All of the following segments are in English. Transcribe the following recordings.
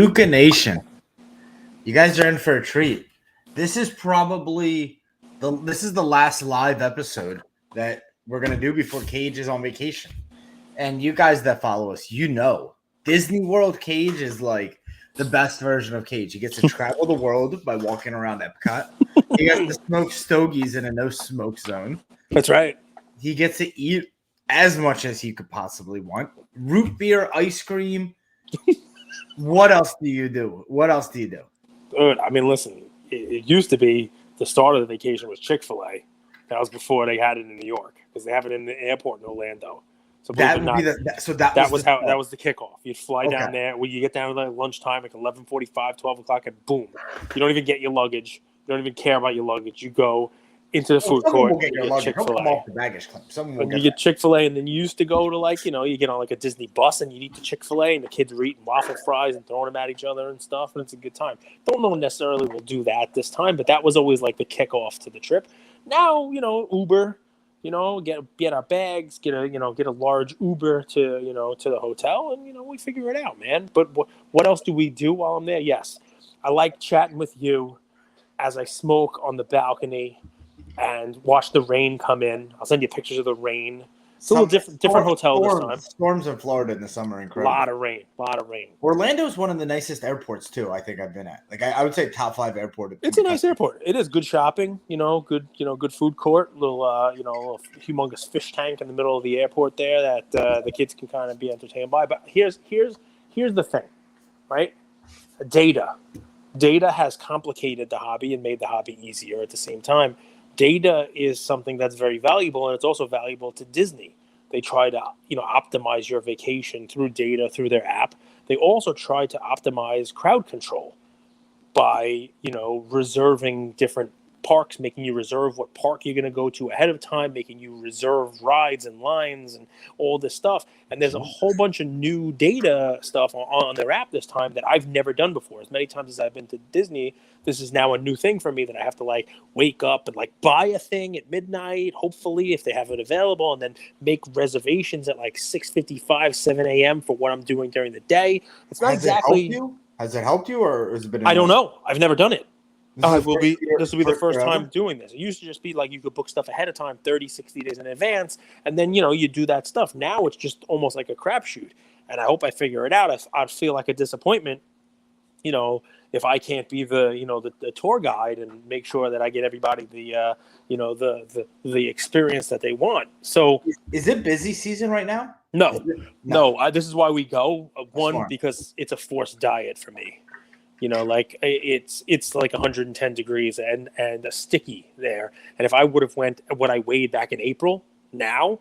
Luca Nation, you guys are in for a treat. This is probably the last live episode that we're gonna do before Cage is on vacation. And you guys that follow us, you know, Disney World Cage is like the best version of Cage. He gets to travel the world by walking around Epcot. He gets to smoke stogies in a no smoke zone. That's right. He gets to eat as much as he could possibly want. Root beer, ice cream. What else do you do? Dude, I mean, listen, it used to be the start of the vacation was Chick-fil-A. That was before they had it in New York because they have it in the airport in Orlando. So That was the kickoff. You'd fly down there. When you get down to lunchtime, like 11:45, 12 o'clock, and boom, you don't even get your luggage. You don't even care about your luggage. You go into the food court. Will get your luggage. Come off the baggage claim. You get Chick-fil-A, and then you used to go to you get on like a Disney bus, and you eat the Chick-fil-A, and the kids are eating waffle fries and throwing them at each other and stuff, and it's a good time. Don't know necessarily we'll do that this time, but that was always like the kickoff to the trip. Now, Uber. Get our bags, get a large Uber to the hotel, and we figure it out, man. But what else do we do while I'm there? Yes, I like chatting with you as I smoke on the balcony and watch the rain come in. I'll send you pictures of the rain. It's a little different hotel this time. Storms in Florida in the summer, incredible. A lot of rain. Orlando is one of the nicest airports too. I think I've been at. Like I would say top 5 airport. It's a nice airport. It is good shopping. Good food court. Little humongous fish tank in the middle of the airport there that the kids can kind of be entertained by. But here's the thing, right? Data has complicated the hobby and made the hobby easier at the same time. Data is something that's very valuable, and it's also valuable to Disney. They try to, optimize your vacation through data, through their app. They also try to optimize crowd control by, reserving different parks, making you reserve what park you're going to go to ahead of time, making you reserve rides and lines and all this stuff. And there's a whole bunch of new data stuff on their app this time that I've never done before. As many times as I've been to Disney, this is now a new thing for me that I have to wake up and buy a thing at midnight, hopefully if they have it available, and then make reservations at 6:55, 7 a.m. for what I'm doing during the day. It's not exactly. Has it helped you, or has it been? I don't know. This will be the first time doing this. It used to just be you could book stuff ahead of time, 30, 60 days in advance, and then you do that stuff. Now it's just almost like a crapshoot, and I hope I figure it out. I'd feel like a disappointment, if I can't be the tour guide and make sure that I get everybody the experience that they want. So is it busy season right now? No. This is why we go. One, because it's a forced diet for me. It's 110 degrees and sticky there. And if I would have went what I weighed back in April, now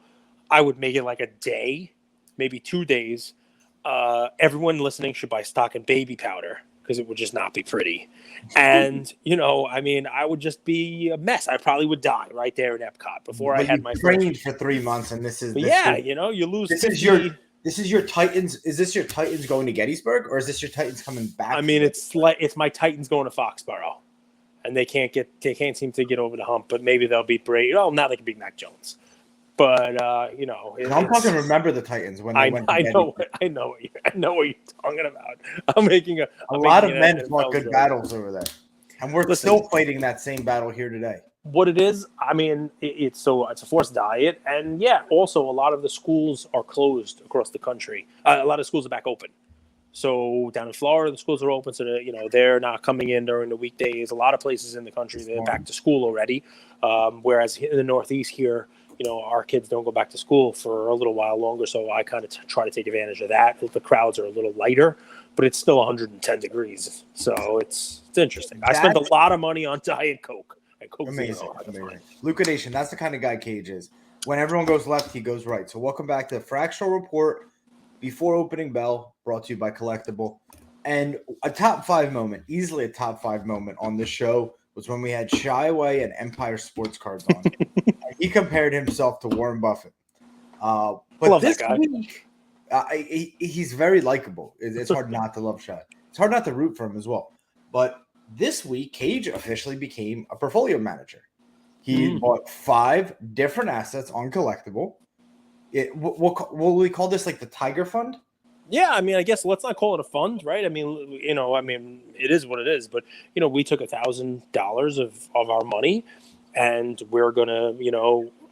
I would make it a day, maybe 2 days. Everyone listening should buy stock and baby powder because it would just not be pretty. And, I would just be a mess. I probably would die right there in Epcot before I had my trained for 3 months. And you lose. This is your Titans. Is this your Titans going to Gettysburg, or is this your Titans coming back? I mean, it's my Titans going to Foxborough, and they can't seem to get over the hump. But maybe they'll beat Brady. Oh, now they can beat Mac Jones. But I'm talking. Remember the Titans when they went. I know what you're talking about. I'm making a lot of men fought good battles over there, and we're still fighting that same battle here today. What it is, it's a forced diet, and also a lot of the schools are closed across the country. A lot of schools are back open. So down in Florida, the schools are open, so they're not coming in during the weekdays. A lot of places in the country, they're back to school already. Whereas in the Northeast here, our kids don't go back to school for a little while longer. So I kind of try to take advantage of that. The crowds are a little lighter, but it's still 110 degrees. So it's interesting. I spent a lot of money on Diet Coke. Amazing. Luca Nation, that's the kind of guy Cage is. When everyone goes left, he goes right. So welcome back to the Fractional Report before opening bell, brought to you by Collectable. And a top 5 moment, easily a top 5 moment on this show was when we had Shy Away and Empire Sports Cards on. And he compared himself to Warren Buffett. But love this that guy. week, he's very likable. It's hard not to love Shy. It's hard not to root for him as well. But this week, Cage officially became a portfolio manager. He bought 5 different assets on Collectable. Will we call this the Tiger Fund? Yeah, I mean, I guess let's not call it a fund, right? I mean, it is what it is. But we took $1,000 of our money, and we're gonna,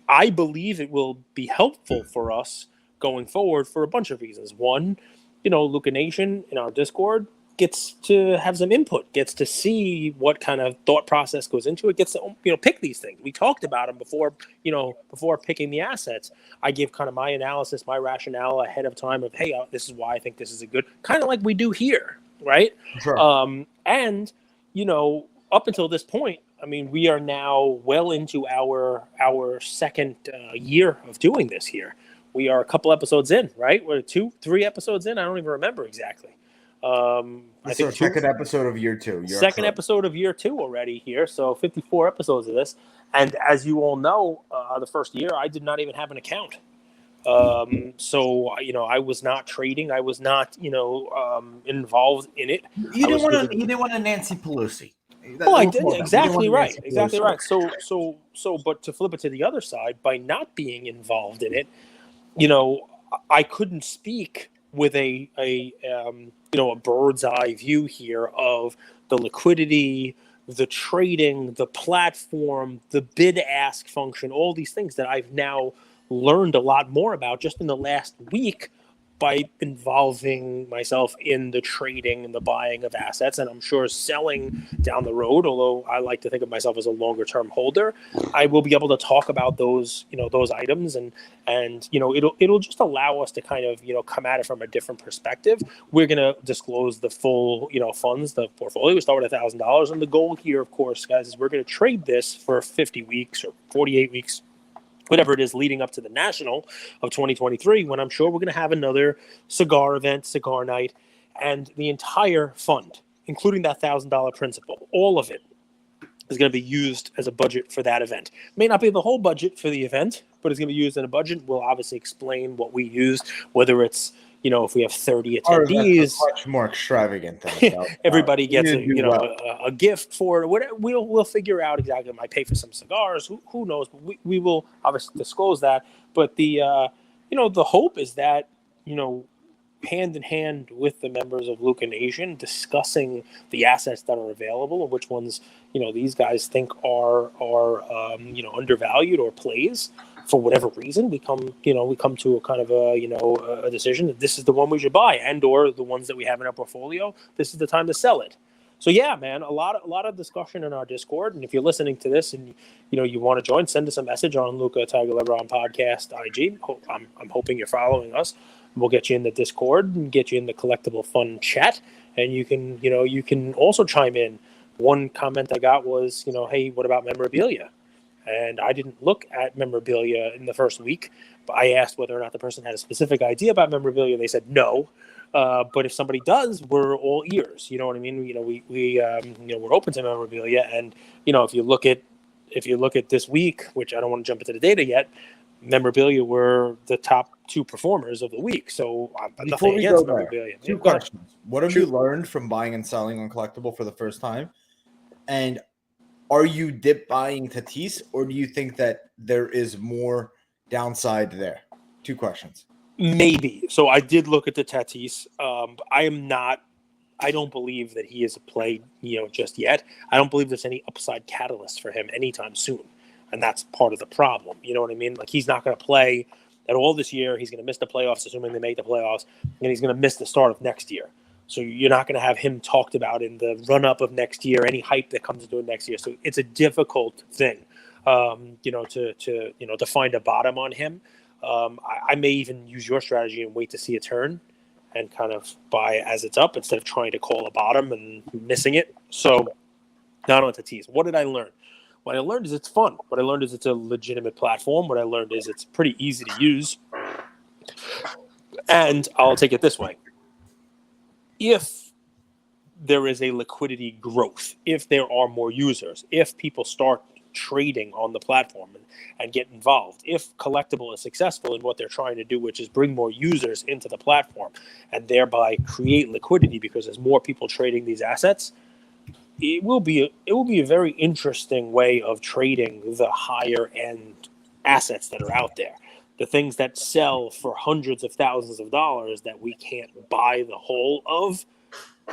I believe it will be helpful for us going forward for a bunch of reasons. One, Luca Nation in our Discord gets to have some input, gets to see what kind of thought process goes into it, gets to pick these things. We talked about them before picking the assets. I give kind of my analysis, my rationale ahead of time of, hey, this is why I think this is a good, kind of like we do here, right? Sure. And up until this point, I mean, we are now well into our second year of doing this here. We are a couple episodes in, right? We're 3 episodes in. I don't even remember exactly. I think second episode of year 2. Second episode of year 2 already here. So 54 episodes of this. And as you all know, the first year I did not even have an account. So I was not trading. I was not involved in it. You didn't want a Nancy Pelosi. Well, I did exactly right. Exactly right. So, but to flip it to the other side, by not being involved in it, I couldn't speak with a bird's eye view here of the liquidity, the trading, the platform, the bid ask function, all these things that I've now learned a lot more about just in the last week by involving myself in the trading and the buying of assets, and I'm sure selling down the road, although I like to think of myself as a longer term holder, I will be able to talk about those items, and it'll just allow us to kind of come at it from a different perspective. We're going to disclose the full funds, the portfolio. We start with $1,000, and the goal here, of course, guys, is we're going to trade this for 50 weeks or 48 weeks, whatever it is, leading up to the National of 2023, when I'm sure we're going to have another cigar event, cigar night, and the entire fund, including that $1,000 principal, all of it is going to be used as a budget for that event. May not be the whole budget for the event, but it's going to be used in a budget. We'll obviously explain what we used, whether it's if we have 30 attendees, much more extravagant thing. Everybody gets a gift for it. Whatever, we'll figure out exactly. I might pay for some cigars. Who knows? But we will obviously disclose that. But the the hope is that hand in hand with the members of Luca Nation, discussing the assets that are available and which ones these guys think are undervalued or plays. For whatever reason, we come to a kind of a decision that this is the one we should buy, and or the ones that we have in our portfolio, this is the time to sell it. So yeah, man, a lot of discussion in our Discord. And if you're listening to this and you want to join, send us a message on Luca Tiger LeBron Podcast IG. I'm hoping you're following us. We'll get you in the Discord and get you in the Collectable Fun chat, and you can also chime in. One comment I got was hey, what about memorabilia? And I didn't look at memorabilia in the first week, but I asked whether or not the person had a specific idea about memorabilia. They said no. But if somebody does, we're all ears. You know what I mean? We're open to memorabilia. And if you look at this week, which I don't want to jump into the data yet, memorabilia were the top 2 performers of the week. So I'm nothing against memorabilia. 2 questions. What have you learned from buying and selling on Collectable for the first time? And are you dip buying Tatis, or do you think that there is more downside there? 2 questions. Maybe. So I did look at the Tatis. I don't believe that he is a play, just yet. I don't believe there's any upside catalyst for him anytime soon. And that's part of the problem. You know what I mean? Like, he's not going to play at all this year. He's going to miss the playoffs, assuming they make the playoffs, and he's going to miss the start of next year. So you're not going to have him talked about in the run-up of next year, any hype that comes into it next year. So it's a difficult thing, to find a bottom on him. I may even use your strategy and wait to see a turn and kind of buy as it's up instead of trying to call a bottom and missing it. So not on Tatis. What did I learn? What I learned is it's fun. What I learned is it's a legitimate platform. What I learned is it's pretty easy to use. And I'll take it this way. If there is a liquidity growth, if there are more users, if people start trading on the platform and get involved, if Collectable is successful in what they're trying to do, which is bring more users into the platform and thereby create liquidity because there's more people trading these assets, it will be a very interesting way of trading the higher end assets that are out there. the things that sell for hundreds of thousands of dollars that we can't buy the whole of,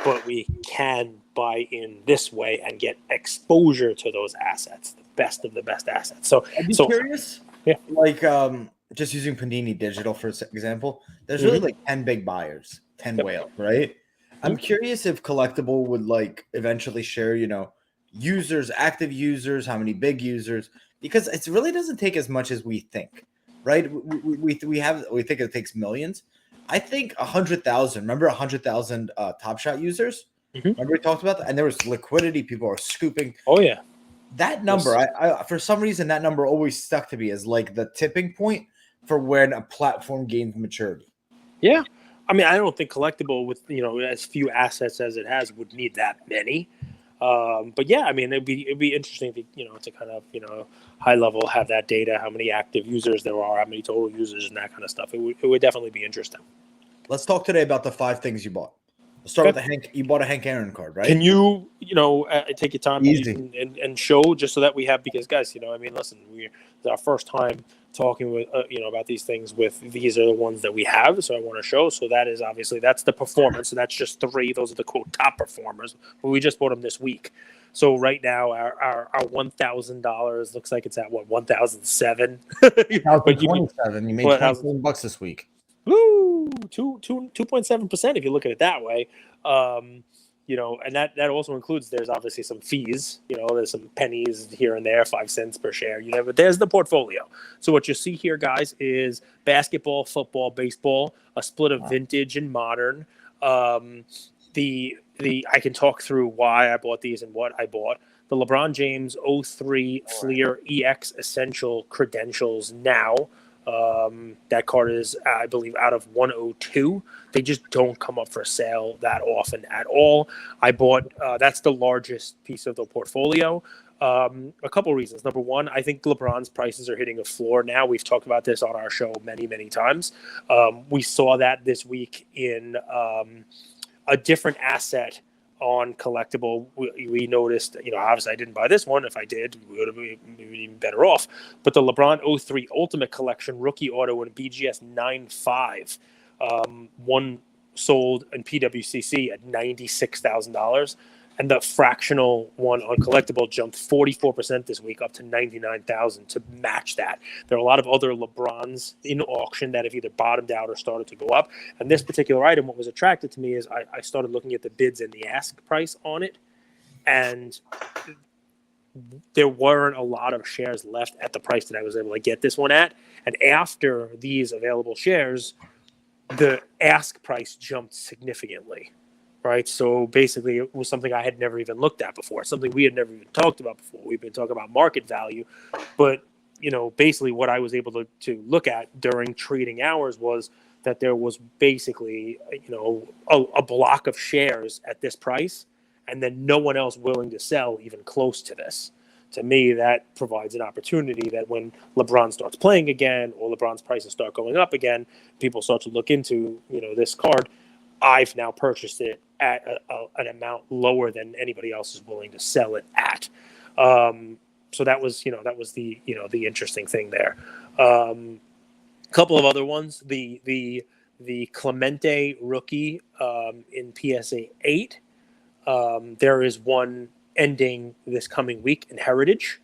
but we can buy in this way and get exposure to those assets, the best of the best assets. So I'd be so curious, yeah. like just using Panini Digital for example, there's really like 10 big buyers, 10 Yep. whales, right? I'm curious if Collectable would like eventually share, users, active users, how many big users, because it really doesn't take as much as we think, right? We think it takes millions. I think 100,000. Remember 100,000 Top Shot users? Remember we talked about that, and there was liquidity. People are scooping. Oh yeah. That number, I for some reason, that number always stuck to me as like the tipping point for when a platform gains maturity. Yeah. I mean, I don't think Collectable with, as few assets as it has would need that many. But yeah, I mean, it'd be interesting to kind of, high level have that data, how many active users there are, how many total users and that kind of stuff. It would definitely be interesting. Let's talk today about the 5 things you bought. Let's start with the Hank. You bought a Hank Aaron card, right? Can you, take your time Easy. and show just so that we have, because guys, I mean, listen, it's our first time talking with, about these things these are the ones that we have. So I want to show. So that is obviously, that's the performance. So that's just 3. Those are the quote top performers. But we just bought them this week. So right now our $1,000 looks like it's at what, 1,007. But you 1,027. You made $27 this week. Woo! 2.7% if you look at it that way. And that also includes, there's obviously some fees, there's some pennies here and there, 5 cents per share, but there's the portfolio. So what you see here, guys, is basketball, football, baseball, a split of vintage and modern. I can talk through why I bought these and what I bought. The LeBron James 03 Fleer EX Essential Credentials now. That card is, I believe, out of 102. They just don't come up for sale that often at all. I bought, that's the largest piece of the portfolio. A couple reasons. Number one, I think LeBron's prices are hitting a floor now. We've talked about this on our show many, many times. We saw that this week in a different asset on Collectable. We noticed, obviously I didn't buy this one. If I did, we would have been even better off. But the LeBron 03 Ultimate Collection rookie auto and BGS 9.5, one sold in PWCC at $96,000. And the fractional one on Collectable jumped 44% this week, up to $99,000 to match that. There are a lot of other LeBrons in auction that have either bottomed out or started to go up. And this particular item, what was attracted to me is I started looking at the bids and the ask price on it, and there weren't a lot of shares left at the price that I was able to get this one at. And after these available shares, the ask price jumped significantly. Right. So basically, it was something I had never even looked at before, something we had never even talked about before. We've been talking about market value. But, basically what I was able to look at during trading hours was that there was basically, a block of shares at this price, and then no one else willing to sell even close to this. To me, that provides an opportunity that when LeBron starts playing again, or LeBron's prices start going up again, people start to look into, this card. I've now purchased it at an amount lower than anybody else is willing to sell it at. So that was the interesting thing there. A couple of other ones. The Clemente rookie in PSA 8. There is one ending this coming week in Heritage.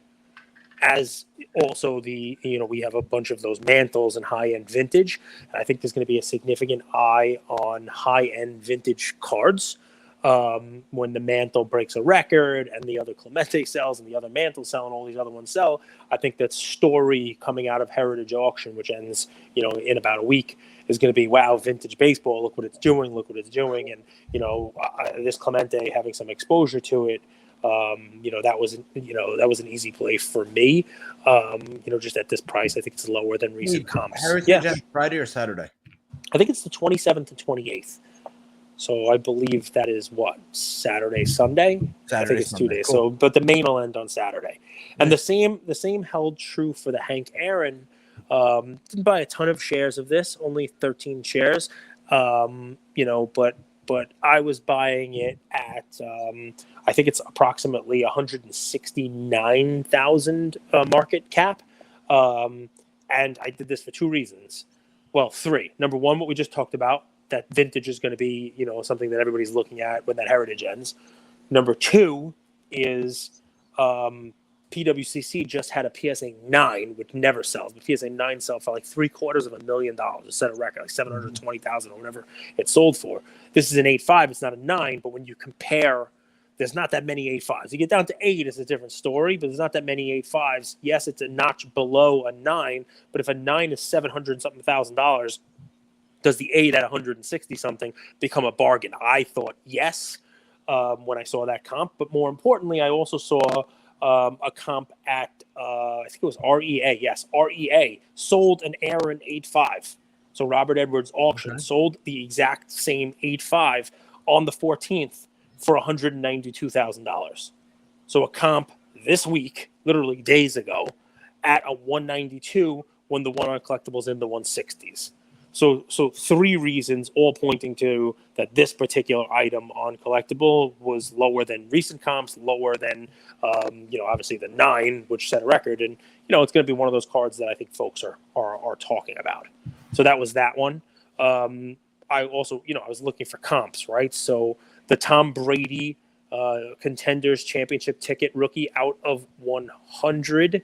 As also we have a bunch of those mantles and high-end vintage. And I think there's going to be a significant eye on high-end vintage cards when the mantle breaks a record and the other Clemente sells and the other mantle sell and all these other ones sell. I think that story coming out of Heritage Auction, which ends in about a week, is going to be, wow, vintage baseball, look what it's doing. And this Clemente, having some exposure to it, that was an easy play for me. Just at this price, I think it's lower than recent comps. Heritage on Friday or Saturday? I think it's the 27th and 28th. So I believe that is what, Saturday, Sunday. I think it's Sunday. 2 days. Cool. So, but the main will end on Saturday, and the same held true for the Hank Aaron. Didn't buy a ton of shares of this, only 13 shares. But I was buying it at, I think it's approximately 169,000 market cap. And I did this for two reasons. Well, three. Number one, what we just talked about, that vintage is going to be, something that everybody's looking at when that heritage ends. Number two is PWCC just had a PSA 9, which never sells, but PSA 9 sold for like $750,000, a set of record, like 720,000 or whatever it sold for. This is an 8.5, it's not a 9, but when you compare, there's not that many 8.5s. You get down to 8, it's a different story, but there's not that many 8.5s. Yes, it's a notch below a 9, but if a 9 is $700,000, does the 8 at 160 something become a bargain? I thought yes when I saw that comp, but more importantly, I also saw a comp at I think it was REA. Yes, REA sold an Aaron 8.5. So Robert Edwards auction sold the exact same 8.5 on the 14th for $192,000. So a comp this week, literally days ago, at a 192 when the one on Collectibles in the 160s. So three reasons, all pointing to that this particular item on Collectible was lower than recent comps, lower than, obviously the 9, which set a record. And, it's going to be one of those cards that I think folks are talking about. So that was that one. I also, I was looking for comps, right? So the Tom Brady Contenders Championship ticket rookie out of 100,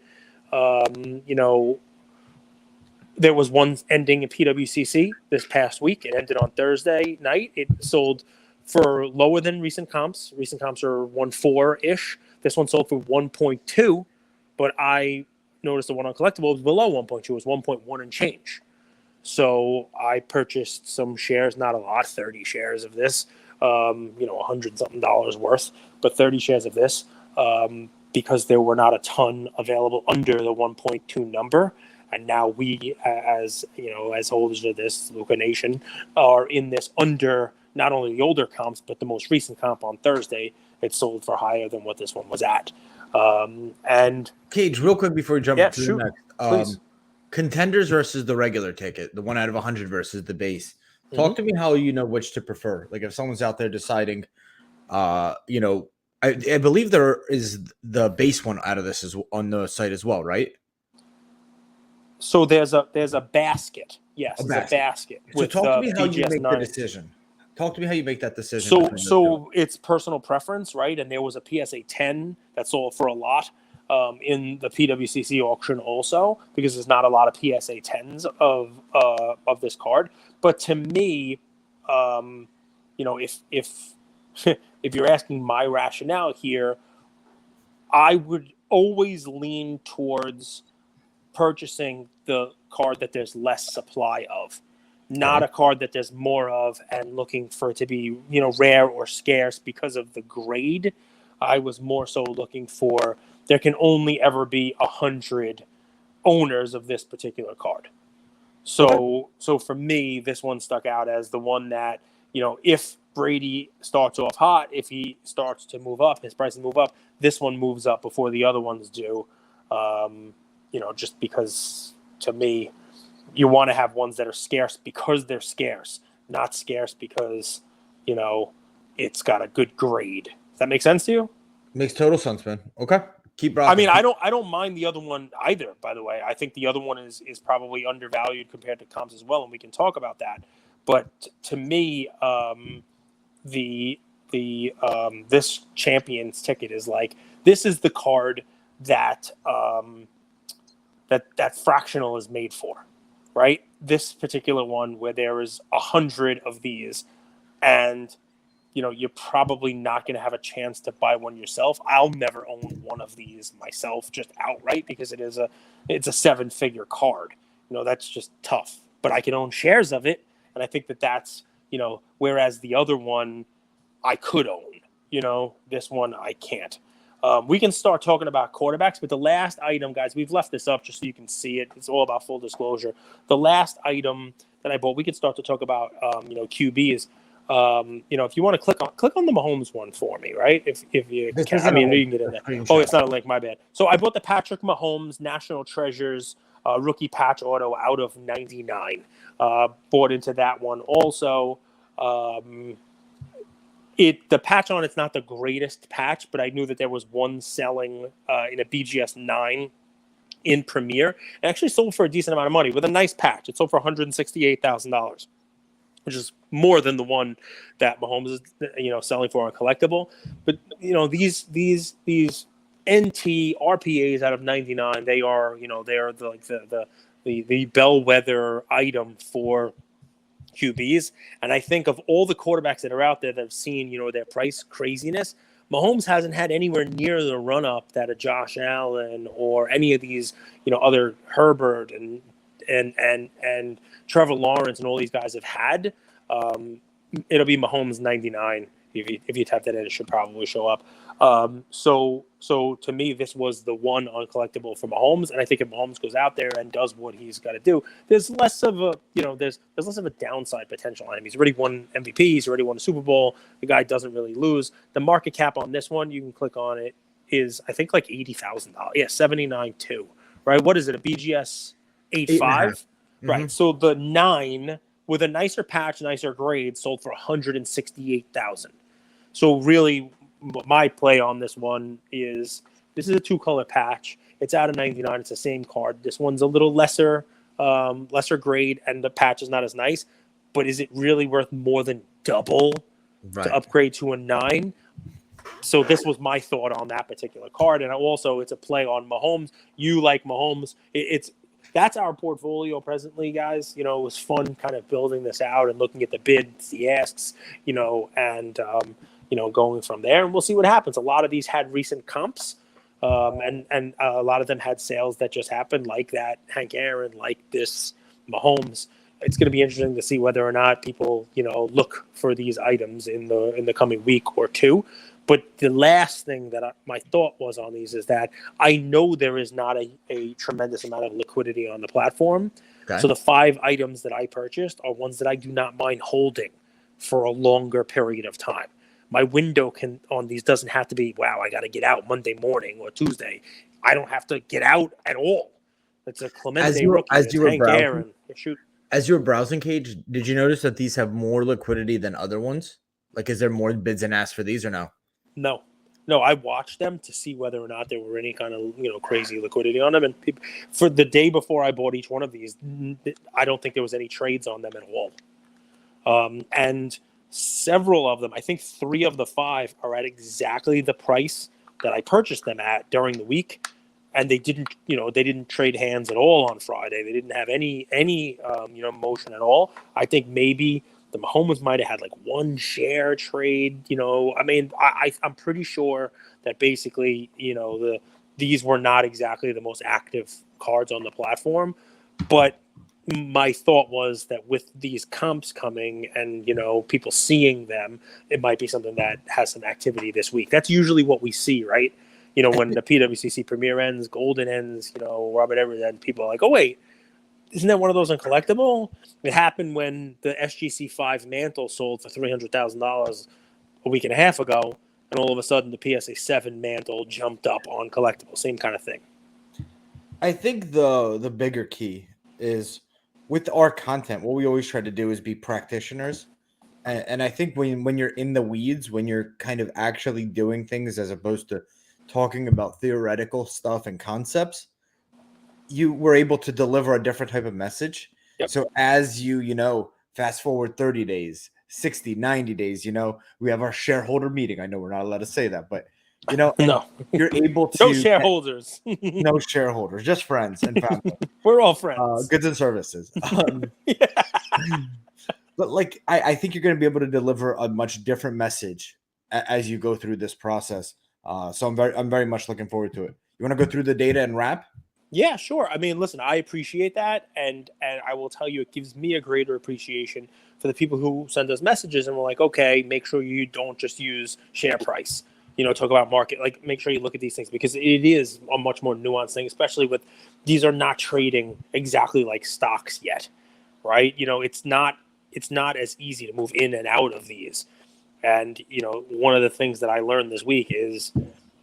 there was one ending in PWCC this past week. It ended on Thursday night. It sold for lower than recent comps. Recent comps are 1.4-ish. This one sold for 1.2, but I noticed the one on Collectible was below 1.2. It was 1.1 and change. So I purchased some shares, not a lot, 30 shares of this, $100-something worth, but 30 shares of this because there were not a ton available under the 1.2 number. And now we, as holders of this Luca Nation, are in this under not only the older comps, but the most recent comp on Thursday. It sold for higher than what this one was at. And Cage, real quick before we jump to the next. Please. Contenders versus the regular ticket, the 1 out of 100 versus the base. Talk to me how you know which to prefer. Like if someone's out there deciding, I believe there is the base one out of this is on the site as well, right? So there's a basket. Yes, a basket. So talk to me how you make the decision. Talk to me how you make that decision. So it's personal preference, right? And there was a PSA 10 that sold for a lot in the PWCC auction also, because there's not a lot of PSA 10s of this card. But to me, if if you're asking my rationale here, I would always lean towards purchasing the card that there's less supply of, not a card that there's more of and looking for it to be, rare or scarce because of the grade. I was more so looking for there can only ever be 100 owners of this particular card. So for me, this one stuck out as the one that, if Brady starts off hot, if he starts to move up, his prices move up, this one moves up before the other ones do. Just because to me, you want to have ones that are scarce because they're scarce, not scarce because, it's got a good grade. Does that make sense to you? Makes total sense, man. Okay. Keep rocking. I mean, I don't mind the other one either, by the way. I think the other one is probably undervalued compared to comps as well, and we can talk about that. But to me, this Champions ticket is like, this is the card that that Fractional is made for, right? This particular one where there is 100 of these, and you're probably not going to have a chance to buy one yourself. I'll never own one of these myself, just outright, because it's a 7-figure card. That's just tough. But I can own shares of it, and I think that's whereas the other one I could own. This one I can't. We can start talking about quarterbacks, but the last item, guys, we've left this up just so you can see it. It's all about full disclosure. The last item that I bought, we can start to talk about, QBs. If you want to click on the Mahomes one for me, right? If you can, I mean, you can get in there. Oh, it's not a link, my bad. So I bought the Patrick Mahomes National Treasures rookie patch auto out of 99. Bought into that one also. The patch on it's not the greatest patch, but I knew that there was one selling in a BGS 9 in Premier. It actually sold for a decent amount of money with a nice patch. It sold for $168,000, which is more than the one that Mahomes is, selling for on Collectable. But these NT RPAs out of 99, they are the bellwether item for QBs. And I think of all the quarterbacks that are out there that have seen, their price craziness, Mahomes hasn't had anywhere near the run up that a Josh Allen or any of these, other Herbert and Trevor Lawrence and all these guys have had. It'll be Mahomes 99. If you type that in, it should probably show up. So to me, this was the one on Collectable for Mahomes, and I think if Mahomes goes out there and does what he's got to do, there's less of a there's less of a downside potential on him. He's already won MVP. He's already won a Super Bowl. The guy doesn't really lose. The market cap on this one, you can click on it, is I think like $80,000. Yeah, 79.2. Right? What is it? A BGS 8.5. Mm-hmm. Right. So the 9 with a nicer patch, nicer grade, sold for $168,000. So really, my play on this one is this is a 2-color patch. It's out of 99. It's the same card. This one's a little lesser grade, and the patch is not as nice. But is it really worth more than double to upgrade to a 9? So this was my thought on that particular card, and also it's a play on Mahomes. You like Mahomes? That's our portfolio presently, guys. It was fun kind of building this out and looking at the bids, the asks, and going from there, and we'll see what happens. A lot of these had recent comps, and a lot of them had sales that just happened, like that Hank Aaron, like this Mahomes. It's going to be interesting to see whether or not people, look for these items in the coming week or two. But the last thing that my thought was on these is that I know there is not a tremendous amount of liquidity on the platform. Okay. So the 5 items that I purchased are ones that I do not mind holding for a longer period of time. My window on these doesn't have to be, wow, I got to get out Monday morning or Tuesday. I don't have to get out at all. It's a Clemente rookie. As you were browsing, Cage, did you notice that these have more liquidity than other ones? Like, is there more bids and asks for these or no? No, I watched them to see whether or not there were any kind of crazy liquidity on them. And for the day before I bought each one of these, I don't think there was any trades on them at all. And several of them, I think 3 of the 5 are at exactly the price that I purchased them at during the week, and they didn't trade hands at all on Friday. They didn't have any motion at all. I think maybe the Mahomes might have had like 1 share trade. I mean, I'm pretty sure that basically these were not exactly the most active cards on the platform, but my thought was that with these comps coming and, people seeing them, it might be something that has some activity this week. That's usually what we see, right? When the PWCC Premier ends, Golden ends, Robert Everett ends, people are like, oh, wait, isn't that one of those on Collectable? It happened when the SGC 5 mantle sold for $300,000 a week and a half ago, and all of a sudden the PSA 7 mantle jumped up on Collectable. Same kind of thing. I think the bigger key is with our content, what we always try to do is be practitioners. And I think when you're in the weeds, when you're kind of actually doing things as opposed to talking about theoretical stuff and concepts, you were able to deliver a different type of message. Yep. So as you fast forward 30 days, 60, 90 days, we have our shareholder meeting. I know we're not allowed to say that, but no, you're able to no shareholders, no shareholders, just friends and family. We're all friends. Goods and services. But like, I think you're going to be able to deliver a much different message as you go through this process. So I'm very much looking forward to it. You want to go through the data and wrap? Yeah, sure. I mean, listen, I appreciate that, and I will tell you, it gives me a greater appreciation for the people who send us messages and we're like, okay, make sure you don't just use share price. Talk about market. Like, make sure you look at these things because it is a much more nuanced thing, especially with these are not trading exactly like stocks yet, right? It's not as easy to move in and out of these. And one of the things that I learned this week is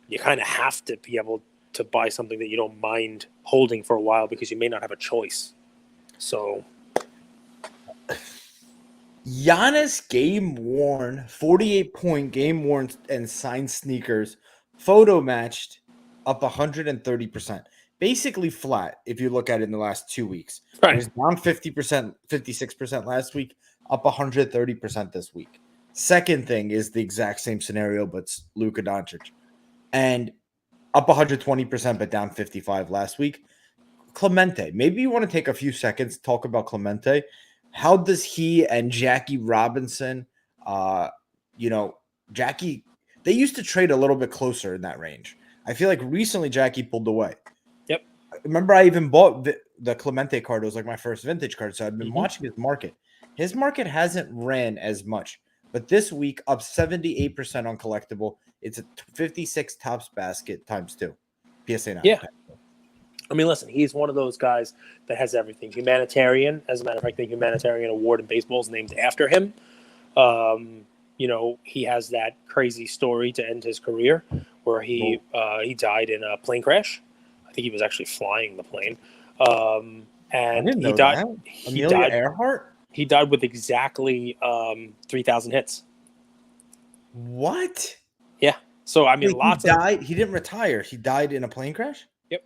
you kind of have to be able to buy something that you don't mind holding for a while because you may not have a choice. So Giannis game worn 48-point game worn and signed sneakers photo matched up 130%. basically flat if you look at it in the last 2 weeks. Right. It was down 50%, 56% last week, up 130% this week. Second thing is the exact same scenario, but it's Luka Doncic. And up 120%, but down 55 last week. Clemente, maybe you want to take a few seconds to talk about Clemente. How does he and Jackie Robinson, Jackie, they used to trade a little bit closer in that range. I feel like recently Jackie pulled away. Yep. Remember, I even bought the Clemente card. It was like my first vintage card. So I've been watching his market. His market hasn't ran as much. But this week, up 78% on Collectable. It's a 56 tops basket times 2. PSA 9. Yeah. I mean, listen, he's one of those guys that has everything. Humanitarian. As a matter of fact, the Humanitarian Award in baseball is named after him. He has that crazy story to end his career where he died in a plane crash. I think he was actually flying the plane. And he died. Amelia Earhart? He died with exactly 3,000 hits. What? Yeah. So, I mean, He didn't retire. He died in a plane crash? Yep.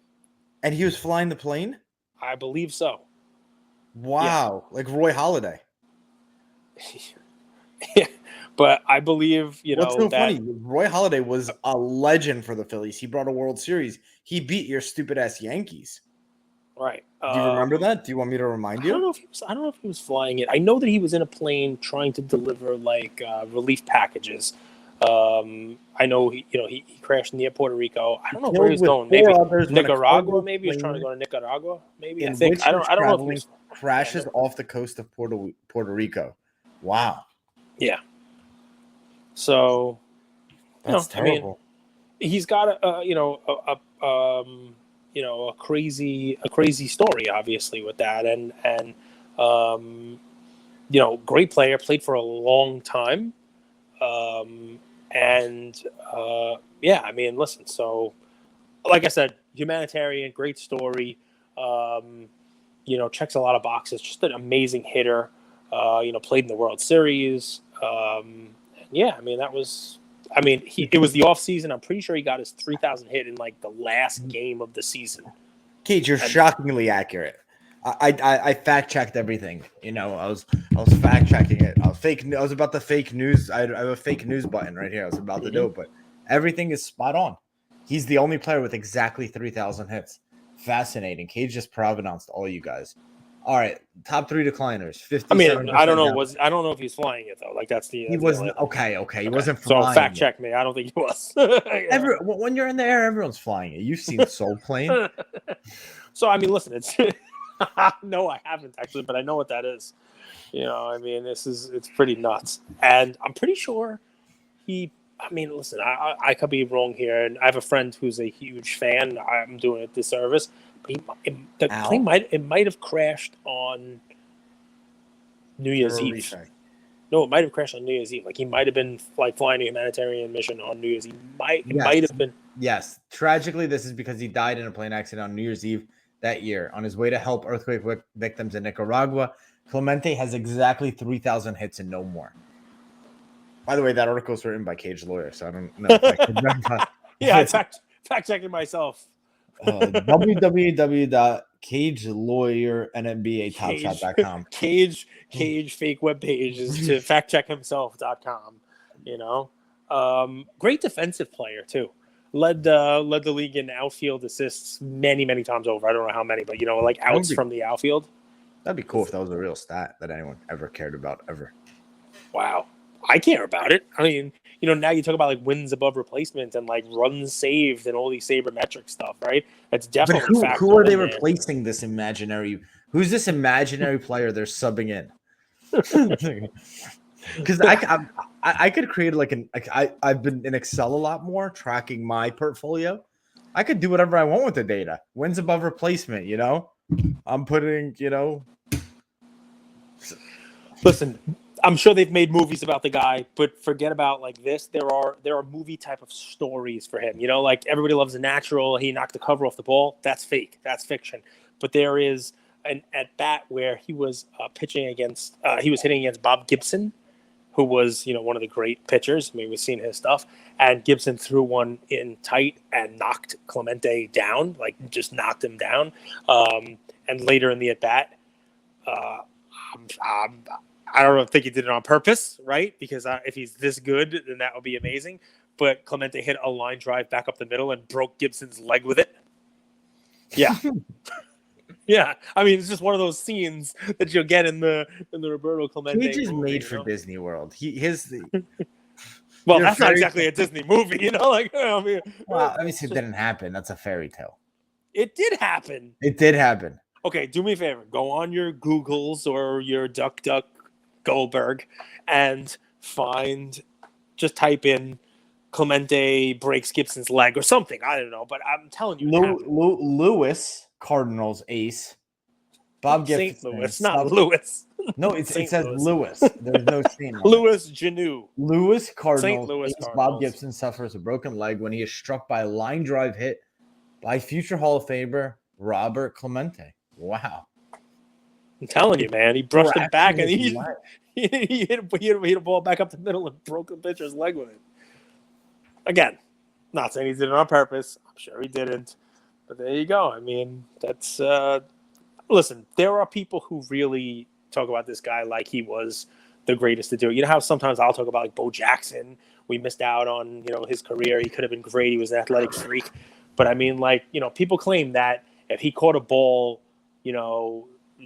And he was flying the plane? I believe so. Wow. Yeah. Like Roy Halladay. Yeah. But I believe, What's so funny? Roy Halladay was a legend for the Phillies. He brought a World Series. He beat your stupid ass Yankees. Right. Do you remember that? Do you want me to remind you? I don't know if he was flying it. I know that he was in a plane trying to deliver relief packages. I know he crashed near Puerto Rico. I don't know where he was going. Maybe Nicaragua. Maybe he was trying to go to Nicaragua. Maybe I don't know if he was crashes off the coast of Puerto Rico. Wow. Yeah. So that's terrible. I mean, he's got a crazy story, obviously, with that, and great player, played for a long time, I mean, listen, so like I said, humanitarian, great story, checks a lot of boxes, just an amazing hitter, played in the World Series, it was the off season. I'm pretty sure he got his 3,000 hit in like the last game of the season. Cage, you're shockingly accurate. I fact checked everything. I was fact checking it. I was about the fake news. I have a fake news button right here. I was about to do it, but everything is spot on. He's the only player with exactly 3,000 hits. Fascinating. Cage just pronounced all you guys. All right, top 3 decliners. 50. I mean, I don't know. I don't know if he's flying it though. Like he wasn't. Okay. He wasn't flying. So fact check me. I don't think he was. When you're in the air, everyone's flying it. You've seen Soul Plane. So I mean, listen. It's no, I haven't actually, but I know what that is. I mean, it's pretty nuts, and I'm pretty sure he. I mean, listen. I could be wrong here, and I have a friend who's a huge fan. I'm doing it disservice. The plane might have crashed on New Year's Eve. No, it might have crashed on New Year's Eve. Like he might have been like flying a humanitarian mission on New Year's Eve. It might have been. Yes. Tragically, this is because he died in a plane accident on New Year's Eve that year on his way to help earthquake victims in Nicaragua. Clemente has exactly 3,000 hits and no more. By the way, that article was written by Cage Lawyer, so I don't know if I can remember. Yeah, I fact checking myself. www.cageLawyerNBATopShot.com. Cage fake webpage is to factcheckhimself.com. Great defensive player too. Led the league in outfield assists many times over. I don't know how many, but like outs from the outfield. That'd be cool if that was a real stat that anyone ever cared about ever. Wow, I care about it. I mean, now you talk about like wins above replacement and like runs saved and all these sabermetric stuff, right? That's definitely. But who are they replacing this imaginary? Who's this imaginary player they're subbing in? Because I could create I've been in Excel a lot more tracking my portfolio. I could do whatever I want with the data. Wins above replacement, I'm putting, Listen, I'm sure they've made movies about the guy, but forget about like this. There are movie type of stories for him. Like everybody loves a natural. He knocked the cover off the ball. That's fake. That's fiction. But there is an at bat where he was pitching against. He was hitting against Bob Gibson, who was, one of the great pitchers. I mean, we've seen his stuff. And Gibson threw one in tight and knocked Clemente down, like just knocked him down. And later in the at-bat, I don't think he did it on purpose, right? Because if he's this good, then that would be amazing. But Clemente hit a line drive back up the middle and broke Gibson's leg with it. Yeah. Yeah, I mean, it's just one of those scenes that you'll get in the Roberto Clemente Cage is movie, made for Disney World. Well, that's not exactly a Disney movie, Like, I mean, well, let me see. It didn't happen. That's a fairy tale. It did happen. It did happen. Okay, do me a favor. Go on your Googles or your Duck Goldberg and just type in Clemente breaks Gibson's leg or something. I don't know, but I'm telling you, Lewis Cardinals ace. Bob Gibson. St. Louis, not Lewis. No, it says Lewis. There's no St. Louis Janu. Lewis Cardinals. St. Louis Cardinals. Cardinals. Bob Gibson suffers a broken leg when he is struck by a line drive hit by future Hall of Famer Robert Clemente. Wow. I'm telling you, man. He brushed it back and he hit a ball back up the middle and broke the pitcher's leg with it. Again, not saying he did it on purpose. I'm sure he didn't. But there you go. I mean, that's listen, there are people who really talk about this guy like he was the greatest to do it. You know how sometimes I'll talk about like Bo Jackson. We missed out on, his career. He could have been great. He was an athletic freak. But I mean, like, people claim that if he caught a ball,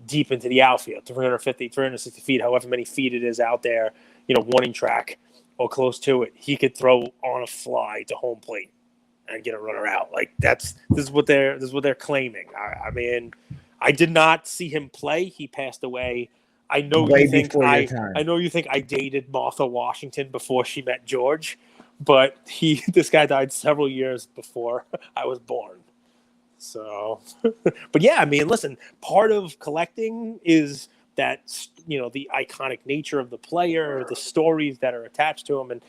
deep into the outfield, 350, 360 feet, however many feet it is out there, warning track or close to it, he could throw on a fly to home plate and get a runner out. Like this is what they're claiming. I mean, I did not see him play. He passed away. I know you think I dated Martha Washington before she met George, but this guy died several years before I was born. So, but yeah, I mean, listen, part of collecting is that, the iconic nature of the player, the stories that are attached to him. And,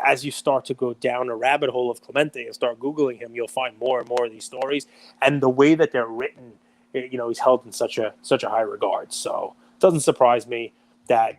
as you start to go down a rabbit hole of Clemente and start Googling him, you'll find more and more of these stories. And the way that they're written, he's held in such a high regard. So it doesn't surprise me that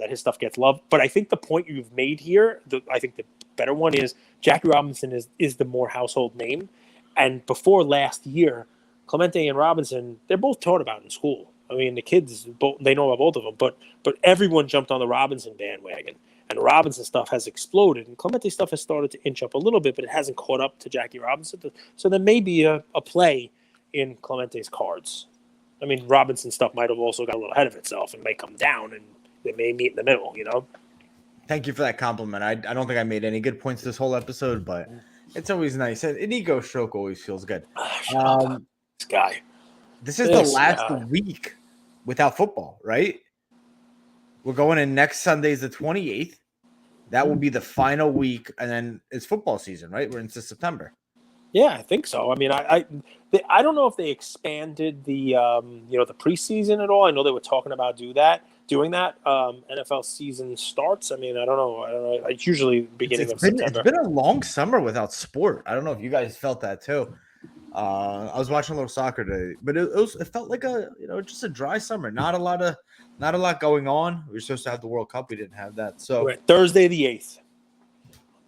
his stuff gets loved. But I think the point you've made here, I think the better one is Jackie Robinson is the more household name. And before last year, Clemente and Robinson, they're both taught about in school. I mean, the kids, they know about both of them, but everyone jumped on the Robinson bandwagon. And Robinson stuff has exploded. And Clemente stuff has started to inch up a little bit, but it hasn't caught up to Jackie Robinson. So there may be a play in Clemente's cards. I mean, Robinson stuff might have also got a little ahead of itself and may come down, and they may meet in the middle, Thank you for that compliment. I don't think I made any good points this whole episode, but it's always nice. An ego stroke always feels good. This guy. This is the last week without football, right? We're going in next Sunday's the 28th. That will be the final week, and then it's football season, right? We're into September. Yeah, I think so. I mean, I don't know if they expanded the the preseason at all. I know they were talking about doing that. NFL season starts. I mean, I don't know. It's usually beginning of September. It's been a long summer without sport. I don't know if you guys felt that too. I was watching a little soccer today, but it felt like just a dry summer. Not a lot going on. We were supposed to have the World Cup. We didn't have that. So we're at Thursday the 8th.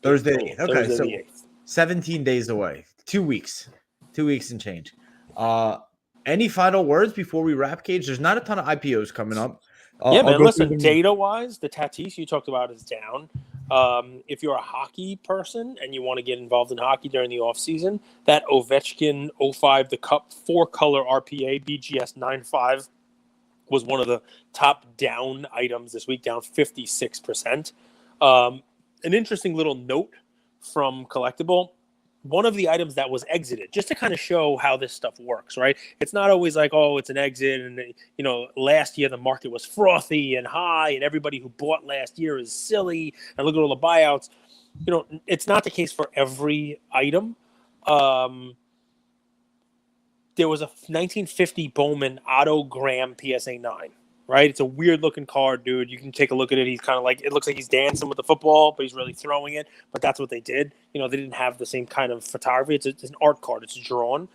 Thursday the 8th. Okay, so 17 days away. 2 weeks. 2 weeks and change. Any final words before we wrap, Cage? There's not a ton of IPOs coming up. Yeah, man. Listen, data-wise, the Tatis you talked about is down. If you're a hockey person and you want to get involved in hockey during the offseason, that Ovechkin 05 The Cup 4-color RPA BGS 95 was one of the top down items this week, down 56%. An interesting little note from Collectable. One of the items that was exited, just to kind of show how this stuff works, right? It's not always like, oh, it's an exit. And, last year the market was frothy and high and everybody who bought last year is silly. And look at all the buyouts. It's not the case for every item. There was a 1950 Bowman Autogram PSA 9. Right? It's a weird looking card, dude. You can take a look at it. He's kind of like, it looks like he's dancing with the football, but he's really throwing it. But that's what they did. They didn't have the same kind of photography. It's an art card. It's drawn.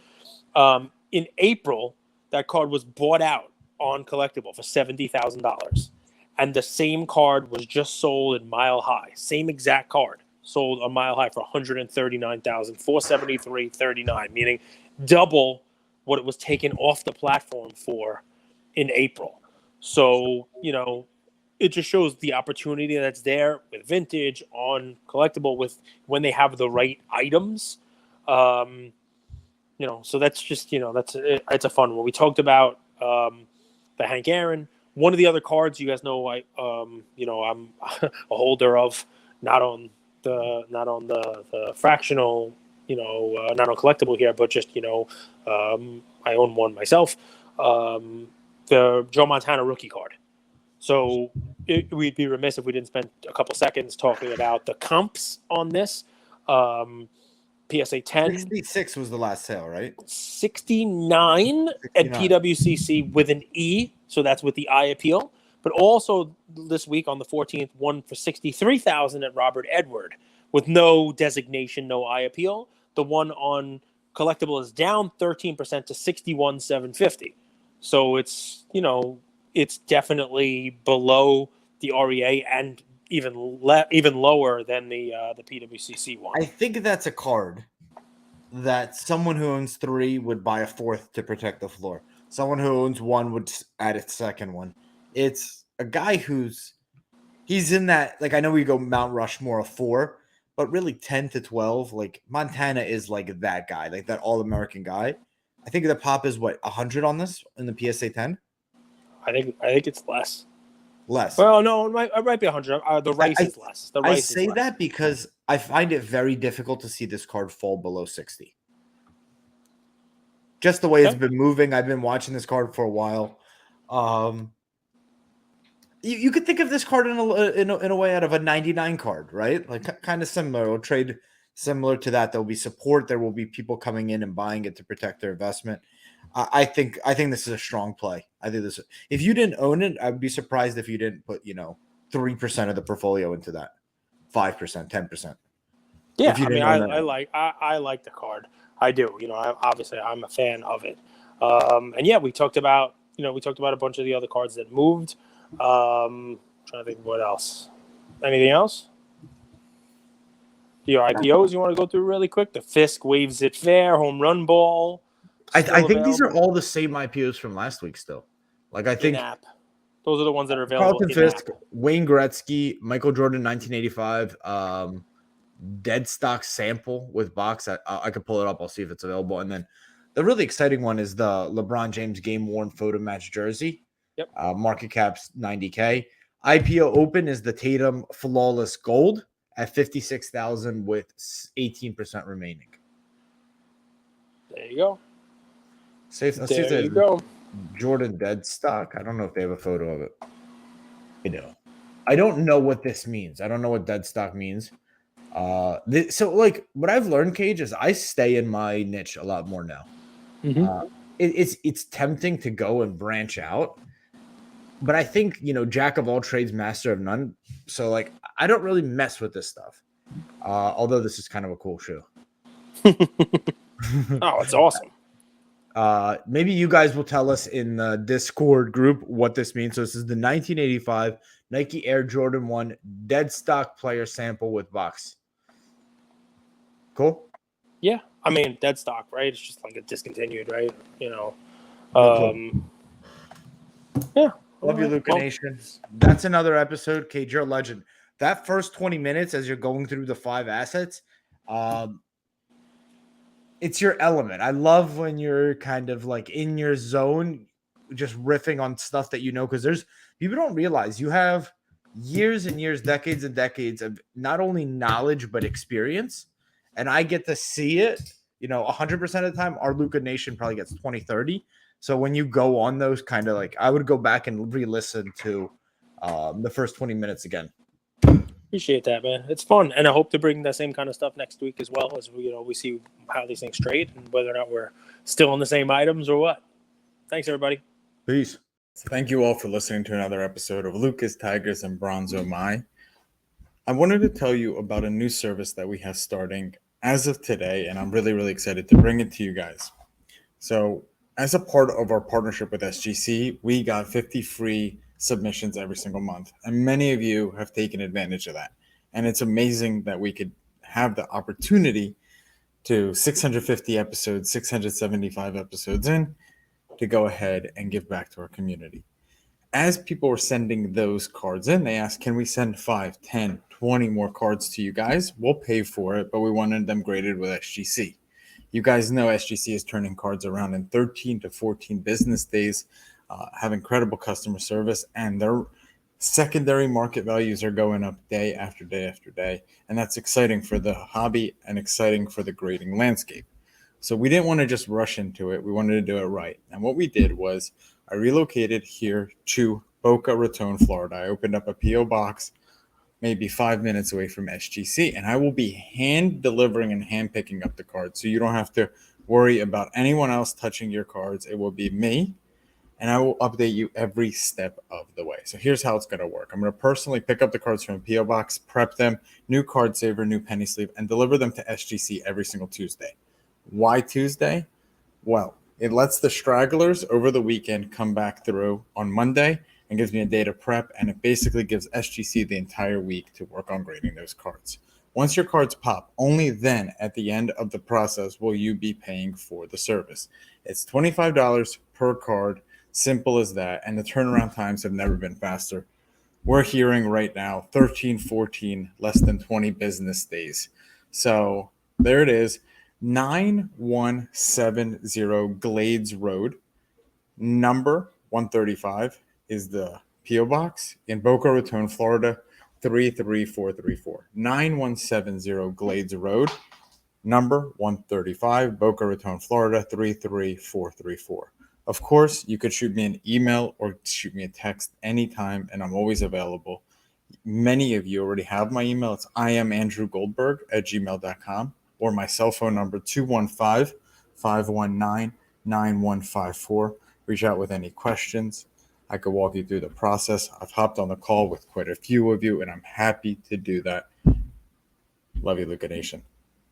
In April, that card was bought out on Collectable for $70,000. and the same card was just sold in Mile High. Same exact card sold on Mile High for $139,473.39, meaning double what it was taken off the platform for in April. So, it just shows the opportunity that's there with vintage on collectible with when they have the right items. So that's just, it's a fun one. We talked about the Hank Aaron. One of the other cards, you guys know, I'm a holder of, not on the fractional, not on collectible here, but just, I own one myself. The Joe Montana rookie card. So we'd be remiss if we didn't spend a couple seconds talking about the comps on this. PSA 10. 66 was the last sale, right? 69 at 69. PWCC with an E, so that's with the eye appeal. But also this week on the 14th, one for $63,000 at Robert Edward with no designation, no eye appeal. The one on collectible is down 13% to $61,750. So it's it's definitely below the REA and even lower than the PWCC one. I think that's a card that someone who owns 3 would buy a 4th to protect the floor. Someone who owns 1 would add a 2nd one. It's a guy he's in that, like, I know we go Mount Rushmore of 4, but really 10 to 12, like Montana is like that guy, like that all-American guy. I think the pop is 100 on this in the PSA 10. I think it's less. Less. Well, no, it might be 100. The race is less. The race I say is less. that because I find it very difficult to see this card fall below 60. Just the way it's been moving. I've been watching this card for a while. You could think of this card in a way out of a 99 card, right? Like kind of similar. It'll trade similar to that. There'll be support. There will be people coming in and buying it to protect their investment. I think this is a strong play. I think this. If you didn't own it, I'd be surprised if you didn't put 3% of the portfolio into that, 5%, 10%. Yeah, I mean, I like the card. I do. Obviously I'm a fan of it. And yeah, we talked about a bunch of the other cards that moved. Trying to think of what else. Anything else? Your IPOs you want to go through really quick? The Fisk Waves It Fair, Home Run Ball. I think these are all the same IPOs from last week still. Like I think in-app. Those are the ones that are available. Carlton Fisk, Wayne Gretzky, Michael Jordan 1985, dead stock sample with box. I could pull it up. I'll see if it's available. And then the really exciting one is the LeBron James game worn photo match jersey. Yep. Market cap's $90K. IPO open is the Tatum Flawless Gold at $56,000 with 18% remaining. There you go. Let's see if you go. Jordan dead stock. I don't know if they have a photo of it. I don't know what this means. I don't know what dead stock means. So like what I've learned, Cage, is I stay in my niche a lot more now. Mm-hmm. It's tempting to go and branch out, but I think jack of all trades, master of none. So like I don't really mess with this stuff. Although this is kind of a cool show. Oh, it's awesome. Maybe you guys will tell us in the Discord group what this means. So this is the 1985 Nike Air Jordan 1 dead stock player sample with box. Cool. Yeah, I mean dead stock, right? It's just like a discontinued, right? Cool. Yeah. Love you, Luca Nation. That's another episode. Cage, you're a legend. That first 20 minutes as you're going through the 5 assets, it's your element. I love when you're kind of like in your zone, just riffing on stuff that because people don't realize you have years and years, decades and decades of not only knowledge, but experience. And I get to see it, 100% of the time. Our Luca Nation probably gets 20, 30. So when you go on those kind of like, I would go back and re-listen to the first 20 minutes again. Appreciate that, man. It's fun, and I hope to bring the same kind of stuff next week as well, as we see how these things trade and whether or not we're still on the same items or what. Thanks, everybody. Peace. So thank you all for listening to another episode of Lucas, Tigers, and Bronzo My. I wanted to tell you about a new service that we have starting as of today, and I'm really, really excited to bring it to you guys. So as a part of our partnership with SGC, we got 50 free submissions every single month. And many of you have taken advantage of that. And it's amazing that we could have the opportunity to 650 episodes, 675 episodes in, to go ahead and give back to our community. As people were sending those cards in, they asked, can we send 5, 10, 20 more cards to you guys? We'll pay for it, but we wanted them graded with SGC. You guys know SGC is turning cards around in 13 to 14 business days, have incredible customer service, and their secondary market values are going up day after day after day. And that's exciting for the hobby and exciting for the grading landscape. So we didn't want to just rush into it. We wanted to do it right. And what we did was I relocated here to Boca Raton, Florida. I opened up a P.O. box maybe 5 minutes away from SGC, and I will be hand delivering and hand picking up the cards. So you don't have to worry about anyone else touching your cards. It will be me, and I will update you every step of the way. So here's how it's going to work. I'm going to personally pick up the cards from a P.O. box, prep them, new card saver, new penny sleeve, and deliver them to SGC every single Tuesday. Why Tuesday? Well, it lets the stragglers over the weekend come back through on Monday and gives me a day to prep, and it basically gives SGC the entire week to work on grading those cards. Once your cards pop, only then at the end of the process will you be paying for the service. It's $25 per card, simple as that, and the turnaround times have never been faster. We're hearing right now 13, 14, less than 20 business days. So there it is. 9170 Glades Road, number 135 is the P.O. Box in Boca Raton, Florida, 33434. 9170 Glades Road, number 135, Boca Raton, Florida, 33434. Of course, you could shoot me an email or shoot me a text anytime, and I'm always available. Many of you already have my email. It's iamandrewgoldberg@gmail.com. or my cell phone number, 215-519-9154. Reach out with any questions. I could walk you through the process. I've hopped on the call with quite a few of you, and I'm happy to do that. Love you, Luca Nation.